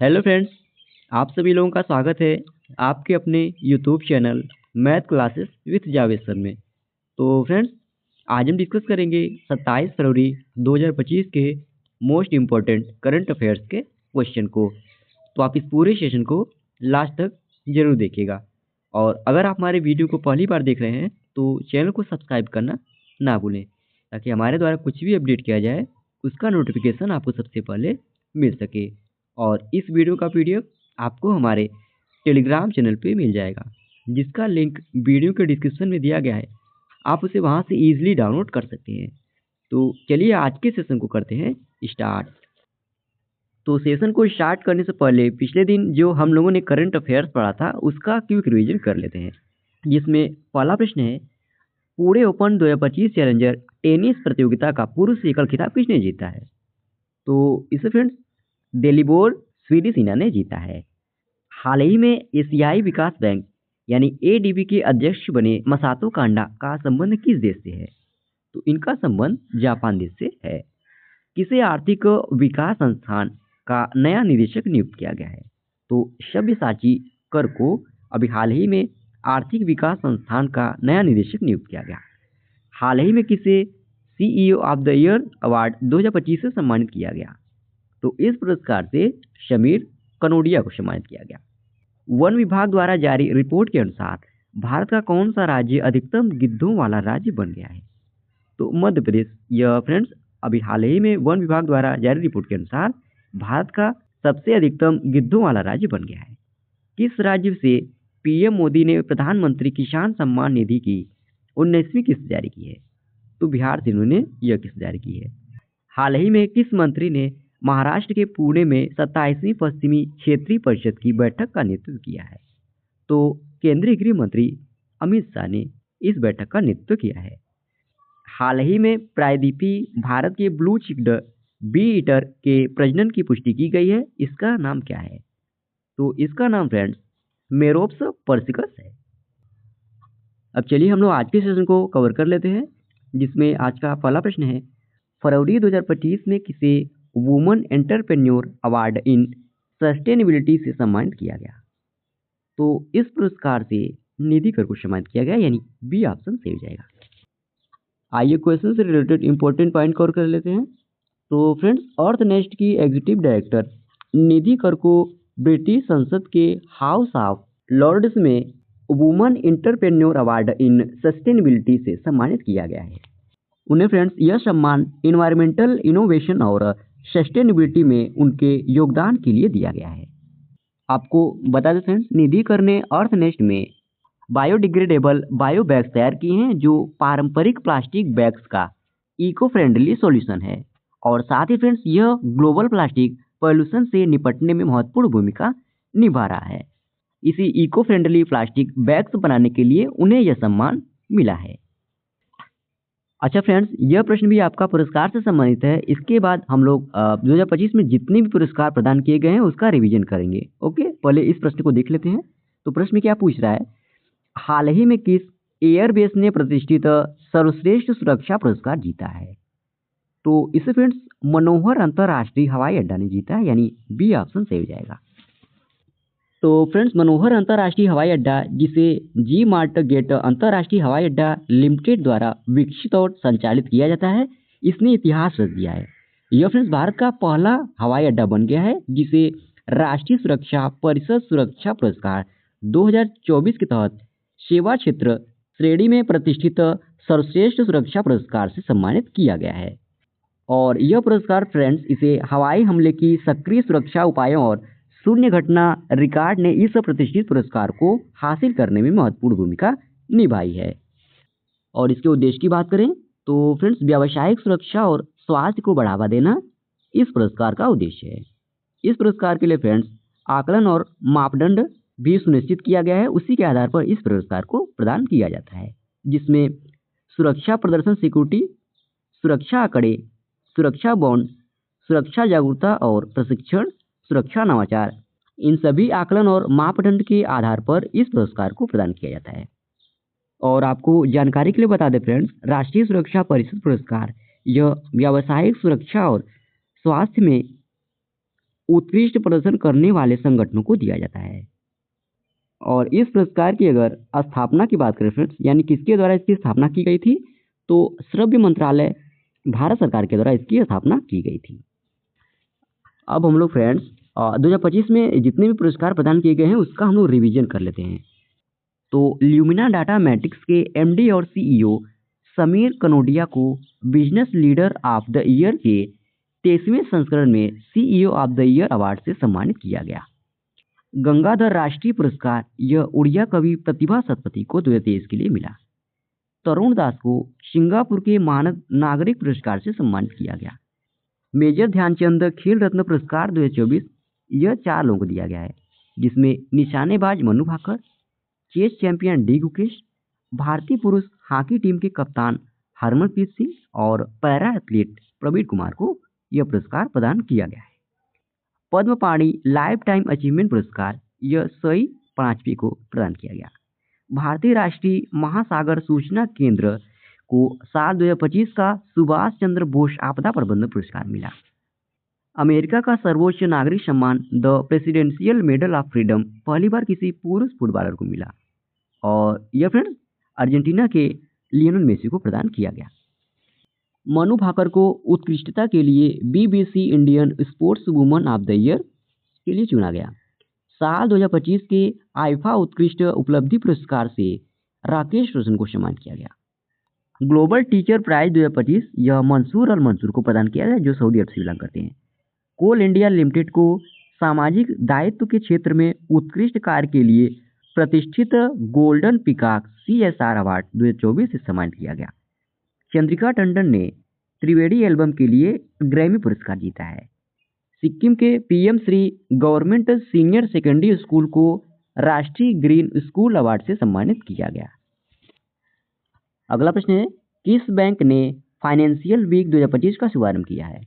Hello friends, आप सभी लोगों का स्वागत है आपके अपने YouTube channel math classes with Javed sir में। तो फ्रेंड्स, आज हम डिस्कस करेंगे 27 फरवरी 2025 के मोस्ट इम्पोर्टेंट करंट अफेयर्स के क्वेश्चन को। तो आप इस पूरे सेशन को लास्ट तक जरूर देखिएगा। और अगर आप हमारे वीडियो को पहली बार देख रहे हैं तो चैनल को सब्सक्राइब करना ना भूलें, ताकि हमारे द्वारा कुछ भी अपडेट किया जाए उसका नोटिफिकेशन आपको सबसे पहले मिल सके। और इस वीडियो का पीडीएफ आपको हमारे टेलीग्राम चैनल पे मिल जाएगा, जिसका लिंक वीडियो के डिस्क्रिप्शन में दिया गया है। आप उसे वहां से इजीली डाउनलोड कर सकते हैं। तो चलिए आज के सेशन को करते हैं स्टार्ट। तो सेशन को स्टार्ट करने से पहले पिछले दिन जो हम लोगों ने करंट अफेयर्स पढ़ा था उसका क्विक रिवीजन कर लेते हैं, जिसमें पहला प्रश्न है, पूरे ओपन 2025 चैलेंजर टेनिस प्रतियोगिता का पुरुष एकल खिताब किसने जीता है? तो इसे फ्रेंड्स डेलिबोर स्वीडिशिना ने जीता है। हाल ही में एशियाई विकास बैंक यानी एडीबी के अध्यक्ष बने मसातो कांडा का संबंध किस देश से है? तो इनका संबंध जापान देश से है। किसे आर्थिक विकास संस्थान का नया निदेशक नियुक्त किया गया है? तो सब्यसाची कर को अभी हाल ही में आर्थिक विकास संस्थान का नया निदेशक नियुक्त किया गया। हाल ही में किसे CEO of the year award 2025 से सम्मानित किया गया? तो इस पुरस्कार से शमीर कनोडिया को सम्मानित किया गया। वन विभाग द्वारा जारी रिपोर्ट के अनुसार भारत का कौन सा राज्य अधिकतम गिद्धों वाला राज्य बन गया है? तो मध्य प्रदेश। यह फ्रेंड्स अभी हाल ही में वन विभाग द्वारा जारी रिपोर्ट के अनुसार भारत का सबसे अधिकतम गिद्धों वाला राज्य बन गया है। किस राज्य से पीएम मोदी ने प्रधानमंत्री किसान सम्मान निधि की 19वीं किस्त जारी की है? तो बिहार से इन्होंने यह किस्त जारी की है। हाल ही में किस मंत्री ने महाराष्ट्र के पुणे में 27वीं पश्चिमी क्षेत्रीय परिषद की बैठक का नेतृत्व किया है? तो केंद्रीय गृह मंत्री अमित शाह ने इस बैठक का नेतृत्व किया है। हाल ही में प्रायद्वीपी भारत के ब्लू चिक्ड बी ईटर के प्रजनन की पुष्टि की गई है। इसका नाम क्या है? तो इसका नाम फ्रेंड्स मेरोप्स पर्सिकस है। अब चलिए हम लोग आज के सेशन को कवर कर लेते हैं, जिसमें आज का पहला प्रश्न है, फरवरी 2025 में किसे woman entrepreneur award in sustainability से सम्मानित किया गया? तो इस पुरस्कार से निधि कर को सम्मानित किया गया, यानी बी ऑप्शन सही हो जाएगा। आइए क्वेश्चन से रिलेटेड इंपॉर्टेंट पॉइंट कवर कर लेते हैं। तो फ्रेंड्स, अर्थ नेस्ट की एग्जीक्यूटिव डायरेक्टर निधि कर को ब्रिटिश संसद के हाउस ऑफ लॉर्ड्स में woman entrepreneur award in sustainability से सम्मानित किया गया है। उन्हें फ्रेंड्स यह सम्मान इन्वायरमेंटल इनोवेशन और सस्टेनेबिलिटी में उनके योगदान के लिए दिया गया है। आपको बता दें फ्रेंड्स, निधि कर ने अर्थनेस्ट में बायोडिग्रेडेबल बायो बैग्स तैयार किए हैं, जो पारंपरिक प्लास्टिक बैग्स का इको फ्रेंडली सॉल्यूशन है। और साथ ही फ्रेंड्स, यह ग्लोबल प्लास्टिक पॉल्यूशन से निपटने में महत्वपूर्ण भूमिका निभा रहा है। इसी इको फ्रेंडली प्लास्टिक बैग्स बनाने के लिए उन्हें यह सम्मान मिला है। अच्छा फ्रेंड्स, यह प्रश्न भी आपका पुरस्कार से संबंधित है। इसके बाद हम लोग 2025 में जितने भी पुरस्कार प्रदान किए गए हैं उसका रिवीजन करेंगे। ओके, पहले इस प्रश्न को देख लेते हैं। तो प्रश्न क्या पूछ रहा है, हाल ही में किस एयरबेस ने प्रतिष्ठित सर्वश्रेष्ठ सुरक्षा पुरस्कार जीता है? तो इसे फ्रेंड्स मनोहर अंतरराष्ट्रीय हवाई अड्डा ने जीता है, यानी बी ऑप्शन सही हो जाएगा। तो फ्रेंड्स, मनोहर अंतरराष्ट्रीय हवाई अड्डा, जिसे जी मार्ट गेट अंतरराष्ट्रीय हवाई अड्डा लिमिटेड द्वारा विकसित और संचालित किया जाता है, इसने इतिहास रच दिया है। यह फ्रेंड्स भारत का पहला हवाई अड्डा बन गया है जिसे राष्ट्रीय सुरक्षा परिषद सुरक्षा पुरस्कार 2024 के तहत सेवा क्षेत्र श्रेणी में प्रतिष्ठित सर्वश्रेष्ठ सुरक्षा पुरस्कार से सम्मानित किया गया है। और यह पुरस्कार फ्रेंड्स इसे हवाई हमले की सक्रिय सुरक्षा उपायों और शून्य घटना रिकॉर्ड ने इस प्रतिष्ठित पुरस्कार को हासिल करने में महत्वपूर्ण भूमिका निभाई है। और इसके उद्देश्य की बात करें तो फ्रेंड्स व्यावसायिक सुरक्षा और स्वास्थ्य को बढ़ावा देना इस पुरस्कार का उद्देश्य है। इस पुरस्कार के लिए फ्रेंड्स आकलन और मापदंड भी सुनिश्चित किया गया है। उसी के आधार पर इस पुरस्कार को प्रदान किया जाता है, जिसमें सुरक्षा प्रदर्शन सिक्योरिटी, सुरक्षा आंकड़े, सुरक्षा बॉन्ड, सुरक्षा जागरूकता और प्रशिक्षण, सुरक्षा नवाचार, इन सभी आकलन और मापदंड के आधार पर इस पुरस्कार को प्रदान किया जाता है। और आपको जानकारी के लिए बता दें फ्रेंड्स, राष्ट्रीय सुरक्षा परिषद पुरस्कार यह व्यावसायिक सुरक्षा और स्वास्थ्य में उत्कृष्ट प्रदर्शन करने वाले संगठनों को दिया जाता है। और इस पुरस्कार की अगर स्थापना की बात करें फ्रेंड्स, यानी किसके द्वारा इसकी स्थापना की गई थी, तो श्रव्य मंत्रालय भारत सरकार के द्वारा इसकी स्थापना की गई थी। अब हम लोग फ्रेंड्स 2025 में जितने भी पुरस्कार प्रदान किए गए हैं उसका हम लोग रिवीजन कर लेते हैं। तो ल्यूमिना डाटा मैट्रिक्स के एमडी और सीईओ समीर कनोडिया को business leader of the year के 23वें संस्करण में CEO of the year award से सम्मानित किया गया। गंगाधर राष्ट्रीय पुरस्कार यह उड़िया कवि प्रतिभा सतपथी को 2023 के लिए मिला। तरुण दास को सिंगापुर के मानद नागरिक पुरस्कार से सम्मानित किया गया। मेजर ध्यानचंद खेल रत्न पुरस्कार 2024 यह 4 लोगों को दिया गया है, जिसमें निशानेबाज Manu Bhaker, chess champion D Gukesh, भारतीय पुरुष हॉकी टीम के कप्तान हरमनप्रीत सिंह और पैरा एथलीट प्रवीण कुमार को यह पुरस्कार प्रदान किया गया है। पद्म पाणि लाइफ टाइम अचीवमेंट पुरस्कार यह सई पांचवी को प्रदान किया गया। भारतीय राष्ट्रीय महासागर सूचना केंद्र को साल 2025 का सुभाष चंद्र बोस आपदा प्रबंधन पुरस्कार मिला। अमेरिका का सर्वोच्च नागरिक सम्मान the presidential medal of freedom पहली बार किसी पुरुष फुटबॉलर को मिला। और यह फ्रेंड्स अर्जेंटीना के लियोनेल मेसी को प्रदान किया गया। मनु भाकर को उत्कृष्टता के लिए BBC Indian sports woman of the year के लिए चुना गया। साल 2025 के आईफा उत्कृष्ट उपलब्धि पुरस्कार से राकेश रोशन को सम्मानित किया गया। ग्लोबल टीचर प्राइज 2025 यह मंसूर अल मंसूर को प्रदान किया गया, जो सऊदी अरब से बिलोंग करते हैं। कोल इंडिया लिमिटेड को सामाजिक दायित्व के क्षेत्र में उत्कृष्ट कार्य के लिए प्रतिष्ठित गोल्डन पिकॉक CSR अवार्ड 2024 से सम्मानित किया गया। चंद्रिका टंडन ने त्रिवेणी एल्बम के लिए ग्रैमी पुरस्कार जीता है। सिक्किम के PM Shri government senior secondary school को राष्ट्रीय ग्रीन स्कूल अवार्ड से सम्मानित किया गया। अगला प्रश्न है, किस बैंक ने फाइनेंशियल वीक 2025 का शुभारंभ किया है?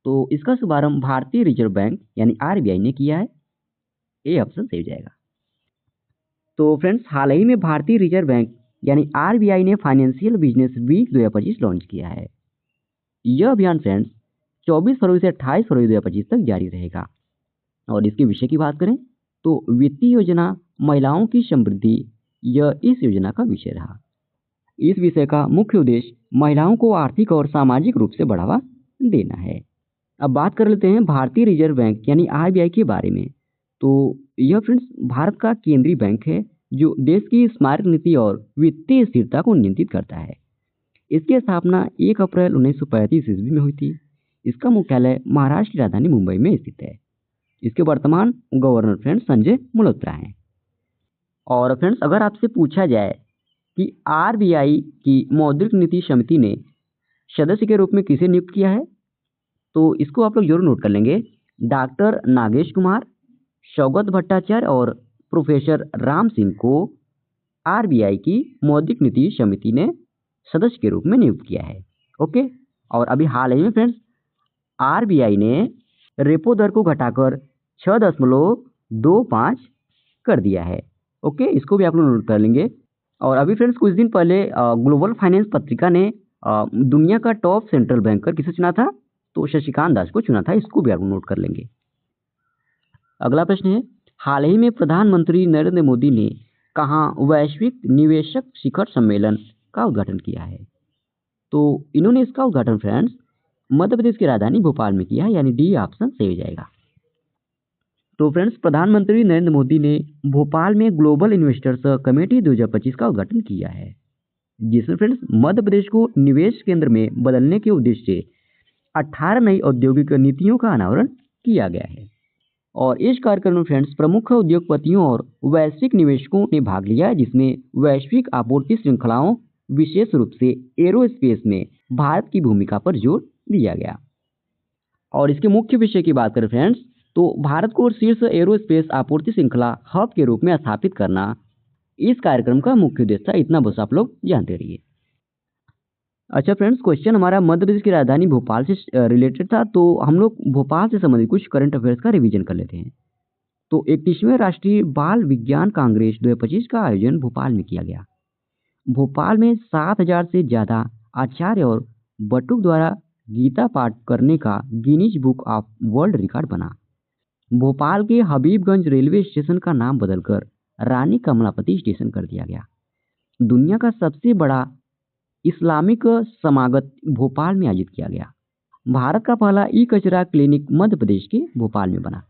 तो इसका शुभारंभ भारतीय रिजर्व बैंक यानी RBI ने किया है। ये ऑप्शन सही हो जाएगा। तो फ्रेंड्स हाल ही में भारतीय रिजर्व बैंक यानी RBI ने फाइनेंशियल बिजनेस वीक 2025 लॉन्च किया है। यह अभियान फ्रेंड्स 24 फरवरी से 28 फरवरी 2025 तक जारी रहेगा। और इसके विषय की बात करें तो वित्तीय योजना महिलाओं की समृद्धि यह इस योजना का विषय रहा। इस विषय का मुख्य उद्देश्य महिलाओं को आर्थिक और सामाजिक रूप से बढ़ावा देना है। अब बात कर लेते हैं भारतीय रिजर्व बैंक यानी RBI के बारे में। तो यह फ्रेंड्स भारत का केंद्रीय बैंक है जो देश की स्मारक नीति और वित्तीय स्थिरता को नियंत्रित करता है। इसकी स्थापना 1 अप्रैल 1935 ईस्वी में हुई थी। इसका मुख्यालय महाराष्ट्र की राजधानी मुंबई में स्थित है। इसके वर्तमान गवर्नर फ्रेंड्स संजय मल्होत्रा हैं। और फ्रेंड्स अगर आपसे पूछा जाए कि RBI की मौद्रिक नीति समिति ने सदस्य के रूप में किसे नियुक्त किया है, तो इसको आप लोग जरूर नोट कर लेंगे। डॉक्टर नागेश कुमार, सौगत भट्टाचार्य और प्रोफेसर राम सिंह को RBI की मौद्रिक नीति समिति ने सदस्य के रूप में नियुक्त किया है। ओके। और अभी हाल ही में फ्रेंड्स RBI ने रेपो दर को घटाकर 6.25 कर दिया है। ओके, इसको भी आप लोग नोट कर लेंगे। और अभी फ्रेंड्स कुछ दिन पहले ग्लोबल फाइनेंस पत्रिका ने दुनिया का टॉप सेंट्रल बैंकर किसे चुना था, तो शशिकांत दास को चुना था। इसको भी आप लोग नोट कर लेंगे। अगला प्रश्न है, हाल ही में प्रधानमंत्री नरेंद्र मोदी ने कहाँ वैश्विक निवेशक शिखर सम्मेलन का उद्घाटन किया है? तो इन्होंने इसका उद्घाटन फ्रेंड्स मध्य प्रदेश की राजधानी भोपाल में किया है, यानी डी ऑप्शन सही हो जाएगा। तो फ्रेंड्स प्रधानमंत्री नरेंद्र मोदी ने भोपाल में ग्लोबल इन्वेस्टर्स कमेटी 2025 का उद्घाटन किया है, जिसमें फ्रेंड्स मध्य प्रदेश को निवेश केंद्र में बदलने के उद्देश्य से 18 नई औद्योगिक नीतियों का अनावरण किया गया है। और इस कार्यक्रम में फ्रेंड्स प्रमुख उद्योगपतियों और वैश्विक निवेशकों ने भाग लिया है, जिसमें वैश्विक आपूर्ति श्रृंखलाओं विशेष रूप से एरोस्पेस में भारत की भूमिका पर जोर दिया गया। और इसके मुख्य विषय की बात करें फ्रेंड्स, तो भारत को शीर्ष एरोस्पेस आपूर्ति श्रृंखला हब के रूप में स्थापित करना इस कार्यक्रम का मुख्य उद्देश्य था। इतना बस आप लोग जानते रहिए। अच्छा फ्रेंड्स, क्वेश्चन हमारा मध्य प्रदेश की राजधानी भोपाल से रिलेटेड था, तो हम लोग भोपाल से संबंधित कुछ करंट अफेयर्स का रिवीजन कर लेते हैं। तो 31वें राष्ट्रीय बाल विज्ञान कांग्रेस 2025 का आयोजन भोपाल में किया गया। भोपाल में 7000 से ज़्यादा आचार्य और बटुक द्वारा गीता पाठ करने का Guinness book of world record बना। भोपाल के हबीबगंज रेलवे स्टेशन का नाम बदलकर रानी कमलापति स्टेशन कर दिया गया। दुनिया का सबसे बड़ा इस्लामिक समागम भोपाल में आयोजित किया गया। भारत का पहला ई कचरा क्लिनिक मध्य प्रदेश के भोपाल में बना।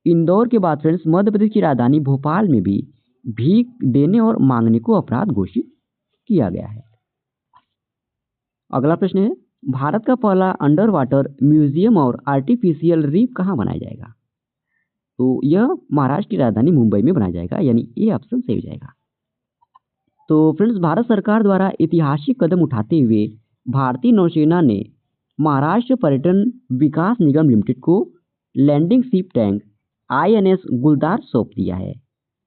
इंदौर के बाद फ्रेंड्स मध्य प्रदेश की राजधानी भोपाल में भी भीख देने और मांगने को अपराध घोषित किया गया है। अगला प्रश्न है, भारत का पहला अंडर वाटर म्यूजियम और आर्टिफिशियल रीफ कहाँ बनाया जाएगा? तो यह महाराष्ट्र की राजधानी मुंबई में बनाया जाएगा, यानी ये ऑप्शन सही हो जाएगा। तो फ्रेंड्स भारत सरकार द्वारा ऐतिहासिक कदम उठाते हुए भारतीय नौसेना ने महाराष्ट्र पर्यटन विकास निगम लिमिटेड को लैंडिंग शिप टैंक INS गुलदार सौंप दिया है,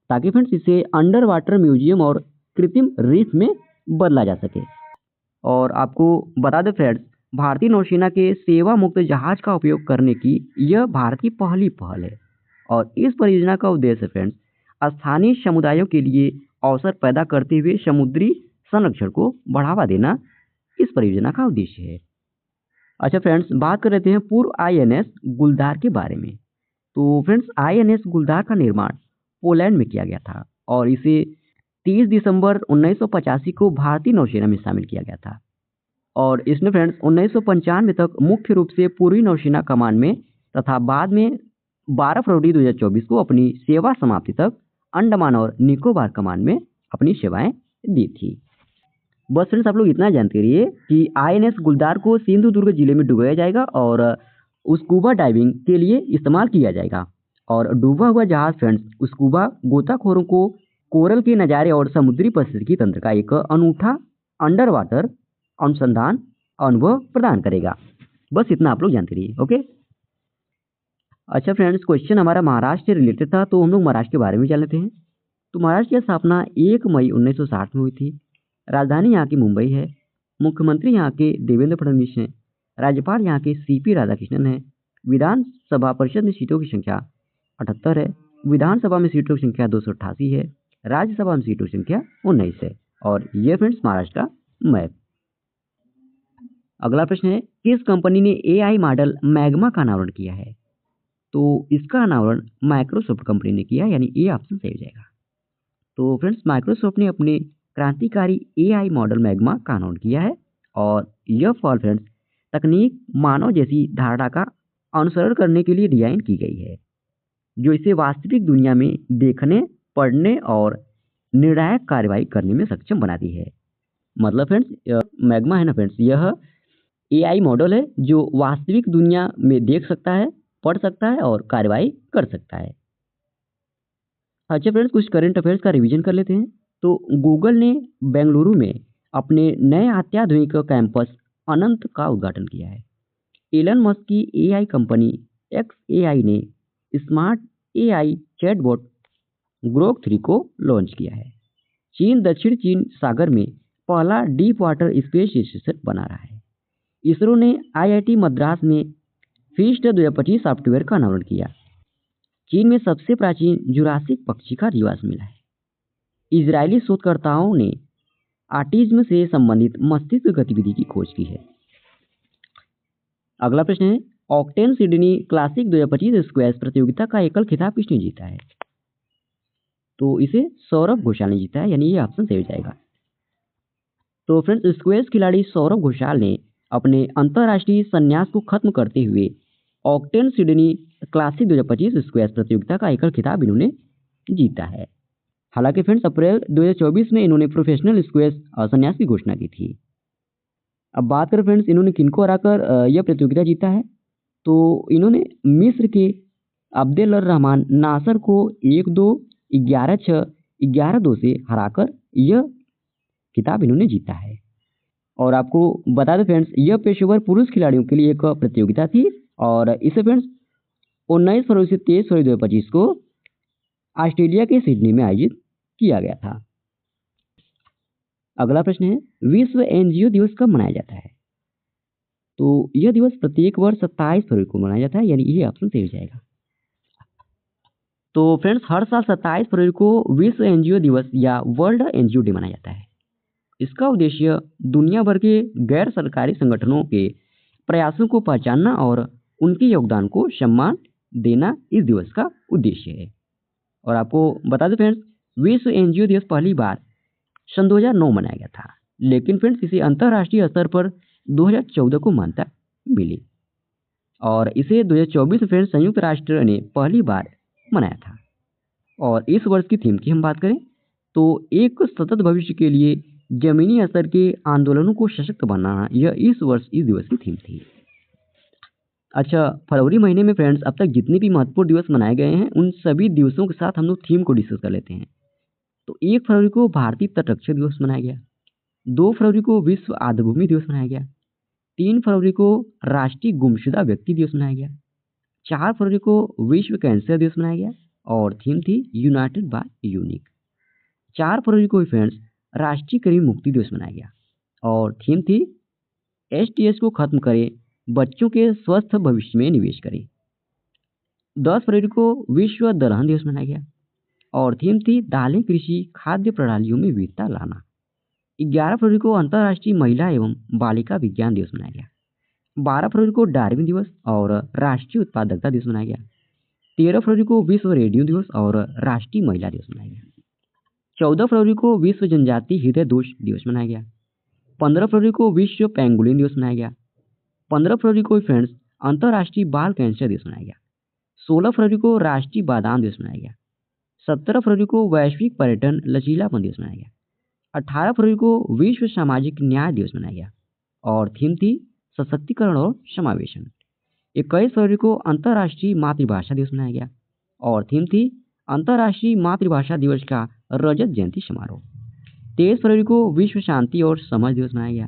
ताकि फ्रेंड्स इसे अंडर वाटर म्यूजियम और कृत्रिम रीफ में बदला जा सके। और आपको बता दें फ्रेंड्स, भारतीय नौसेना के सेवा मुक्त जहाज का उपयोग करने की यह भारत की पहली पहल है और इस परियोजना का उद्देश्य फ्रेंड्स स्थानीय समुदायों के लिए अवसर पैदा करते हुए समुद्री संरक्षण को बढ़ावा देना इस परियोजना का उद्देश्य है। अच्छा फ्रेंड्स, बात कर लेते हैं पूर्व INS गुलदार के बारे में। तो फ्रेंड्स INS गुलदार का निर्माण पोलैंड में किया गया था और इसे 30 दिसंबर 1985 को भारतीय नौसेना में शामिल किया गया था और इसने फ्रेंड्स 1995 तक मुख्य रूप से पूर्वी नौसेना कमान में तथा बाद में 12 फरवरी 2024 को अपनी सेवा समाप्ति तक अंडमान और निकोबार कमान में अपनी सेवाएं दी थी। बस फ्रेंड्स आप लोग इतना जानते रहिए कि INS गुलदार को सिंधुदुर्ग जिले में डुबाया जाएगा और स्कूबा डाइविंग के लिए इस्तेमाल किया जाएगा और डूबा हुआ जहाज फ्रेंड्स स्कूबा गोताखोरों को कोरल के नज़ारे और समुद्री पारिस्थितिकी तंत्र का एक अनूठा अंडर वाटर अनुसंधान अनुभव प्रदान करेगा। बस इतना आप लोग जानते रहिए। ओके। अच्छा फ्रेंड्स, क्वेश्चन हमारा महाराष्ट्र से रिलेटेड था, तो हम लोग महाराष्ट्र के बारे में जान लेते हैं। तो महाराष्ट्र की स्थापना 1 मई 1960 में हुई थी। राजधानी यहाँ की मुंबई है। मुख्यमंत्री यहाँ के देवेंद्र फडणवीस हैं। राज्यपाल यहाँ के CP राधाकृष्णन हैं। विधानसभा परिषद में सीटों की संख्या 78 है। विधानसभा में सीटों की संख्या 288 है। राज्यसभा में सीटों की संख्या 19 है। और ये फ्रेंड्स महाराष्ट्र का मैप। अगला प्रश्न है, किस कंपनी ने AI मॉडल मैग्मा का अनावरण किया है? तो इसका अनावरण माइक्रोसॉफ्ट कंपनी ने किया, यानी ये ऑप्शन सही हो जाएगा। तो फ्रेंड्स माइक्रोसॉफ्ट ने अपने क्रांतिकारी AI मॉडल मैग्मा का अनावरण किया है और यह फॉल फ्रेंड्स तकनीक मानव जैसी धारणा का अनुसरण करने के लिए डिजाइन की गई है, जो इसे वास्तविक दुनिया में देखने, पढ़ने और निर्णायक कार्रवाई करने में सक्षम बनाती है। मतलब फ्रेंड्स मैग्मा है ना फ्रेंड्स, यह AI मॉडल है जो वास्तविक दुनिया में देख सकता है, पढ़ सकता है और कार्रवाई कर सकता है। अच्छा फ्रेंड्स, कुछ करंट अफेयर्स का रिवीजन कर लेते हैं। तो गूगल ने बेंगलुरु में अपने नए अत्याधुनिक कैंपस अनंत का उद्घाटन किया है। एलन मस्क की AI कंपनी xAI ने स्मार्ट AI चैटबॉट ग्रोक 3 को लॉन्च किया है। चीन दक्षिण चीन सागर में पहला डीप वाटर स्पेस स्टेशन बना रहा है। इसरो ने IIT मद्रास में फीस्ट 2025 सॉफ्टवेयर का अनावरण किया। चीन में सबसे प्राचीन जुरासिक पक्षी का निवास मिला है। इजरायली शोधकर्ताओं ने ऑटिज्म से संबंधित मस्तिष्क गतिविधि की खोज की है। अगला प्रश्न है, ऑक्टेन सिडनी क्लासिक 2025 स्क्वैश प्रतियोगिता का एकल खिताब किसने जीता है? तो इसे सौरभ घोषाल ने जीता है, यानी ये ऑप्शन सही हो जाएगा। तो फ्रेंड्स स्क्वैश खिलाड़ी सौरभ घोषाल ने अपने अंतर्राष्ट्रीय संन्यास को खत्म करते हुए ऑक्टेन सिडनी क्लासिक 2025 स्क्वैश प्रतियोगिता का एकल खिताब इन्होंने जीता है। हालांकि फ्रेंड्स अप्रैल 2024 में इन्होंने प्रोफेशनल स्क्वैश संन्यास की घोषणा की थी। अब बात करें फ्रेंड्स इन्होंने किनको हराकर यह प्रतियोगिता जीता है, तो इन्होंने मिस्र के अब्देल रहमान नासर को 1-2, 11-6, 11-2 से हराकर यह खिताब इन्होंने जीता है। और आपको बता दें फ्रेंड्स, यह पेशेवर पुरुष खिलाड़ियों के लिए एक प्रतियोगिता थी और इसे फ्रेंड्स 19 फरवरी से 23 फरवरी 2025 को ऑस्ट्रेलिया के सिडनी में आयोजित किया गया था। अगला प्रश्न है, विश्व NGO दिवस कब मनाया जाता है? तो यह दिवस प्रत्येक वर्ष 27 फरवरी को मनाया जाता है, यानी ये ऑप्शन सही हो जाएगा। तो फ्रेंड्स हर साल 27 फरवरी को विश्व NGO दिवस या वर्ल्ड NGO डे मनाया जाता है। इसका उद्देश्य दुनिया भर के गैर सरकारी संगठनों के प्रयासों को पहचानना और उनके योगदान को सम्मान देना इस दिवस का उद्देश्य है। और आपको बता दें फ्रेंड्स, विश्व एनजीओ दिवस पहली बार सन 2009 मनाया गया था, लेकिन फ्रेंड्स इसे अंतर्राष्ट्रीय स्तर पर 2014 को मान्यता मिली और इसे 2024 में फ्रेंड्स संयुक्त राष्ट्र ने पहली बार मनाया था। और इस वर्ष की थीम की हम बात करें तो एक सतत भविष्य के लिए जमीनी स्तर के आंदोलनों को सशक्त बनाना, यह इस वर्ष इस दिवस की थीम थी। अच्छा, फरवरी महीने में फ्रेंड्स अब तक जितने भी महत्वपूर्ण दिवस मनाए गए हैं उन सभी दिवसों के साथ हम लोग थीम को डिस्कस कर लेते हैं। तो 1 फरवरी को भारतीय तटरक्षक दिवस मनाया गया, 2 फरवरी को विश्व आर्द्रभूमि दिवस मनाया गया, 3 फरवरी को राष्ट्रीय गुमशुदा व्यक्ति दिवस मनाया गया, 4 फरवरी को विश्व कैंसर दिवस मनाया गया और थीम थी यूनाइटेड बाय यूनिक। 4 फरवरी को फ्रेंड्स राष्ट्रीय कृमि मुक्ति दिवस मनाया गया और थीम थी एसटीएस को खत्म करें, बच्चों के स्वस्थ भविष्य में निवेश करें। 10 फरवरी को विश्व दलहन दिवस मनाया गया और थीम थी दालें कृषि खाद्य प्रणालियों में विविधता लाना। 11 फरवरी को अंतर्राष्ट्रीय महिला एवं बालिका विज्ञान दिवस मनाया गया। 12 फरवरी को डार्विन दिवस और राष्ट्रीय उत्पादकता दिवस मनाया गया। 13 फरवरी को विश्व रेडियो दिवस और राष्ट्रीय महिला दिवस मनाया गया। 14 फरवरी को विश्व जनजातीय हृदय दोष दिवस मनाया गया। 15 फरवरी को विश्व पेंगुलिन दिवस मनाया गया। 15 फरवरी को फ्रेंड्स अंतर्राष्ट्रीय बाल कैंसर दिवस मनाया गया। 16 फरवरी को राष्ट्रीय बादाम दिवस मनाया गया। 17 फरवरी को वैश्विक पर्यटन लचीलापन दिवस मनाया गया। 18 फरवरी को विश्व सामाजिक न्याय दिवस मनाया गया और थीम थी सशक्तिकरण और समावेशन। 21 फरवरी को अंतर्राष्ट्रीय मातृभाषा दिवस मनाया गया और थीम थी अंतर्राष्ट्रीय मातृभाषा दिवस का रजत जयंती समारोह। 23 फरवरी को विश्व शांति और समझ दिवस मनाया गया।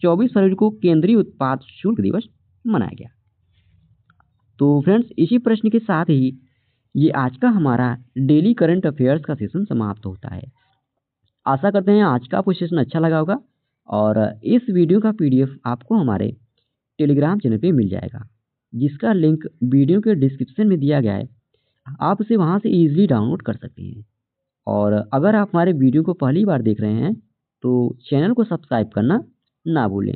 24 फरवरी को केंद्रीय उत्पाद शुल्क दिवस मनाया गया। तो फ्रेंड्स इसी प्रश्न के साथ ही ये आज का हमारा डेली करंट अफेयर्स का सेशन समाप्त होता है। आशा करते हैं आज का आपको सेशन अच्छा लगा होगा और इस वीडियो का पीडीएफ आपको हमारे टेलीग्राम चैनल पे मिल जाएगा, जिसका लिंक वीडियो के डिस्क्रिप्शन में दिया गया है। आप उसे वहां से इजीली डाउनलोड कर सकते हैं। और अगर आप हमारे वीडियो को पहली बार देख रहे हैं तो चैनल को सब्सक्राइब करना ना भूलें,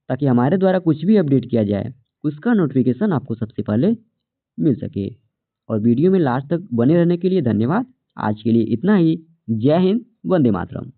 ताकि हमारे द्वारा कुछ भी अपडेट किया जाए उसका नोटिफिकेशन आपको सबसे पहले मिल सके। और वीडियो में लास्ट तक बने रहने के लिए धन्यवाद। आज के लिए इतना ही। जय हिंद, वंदे मातरम।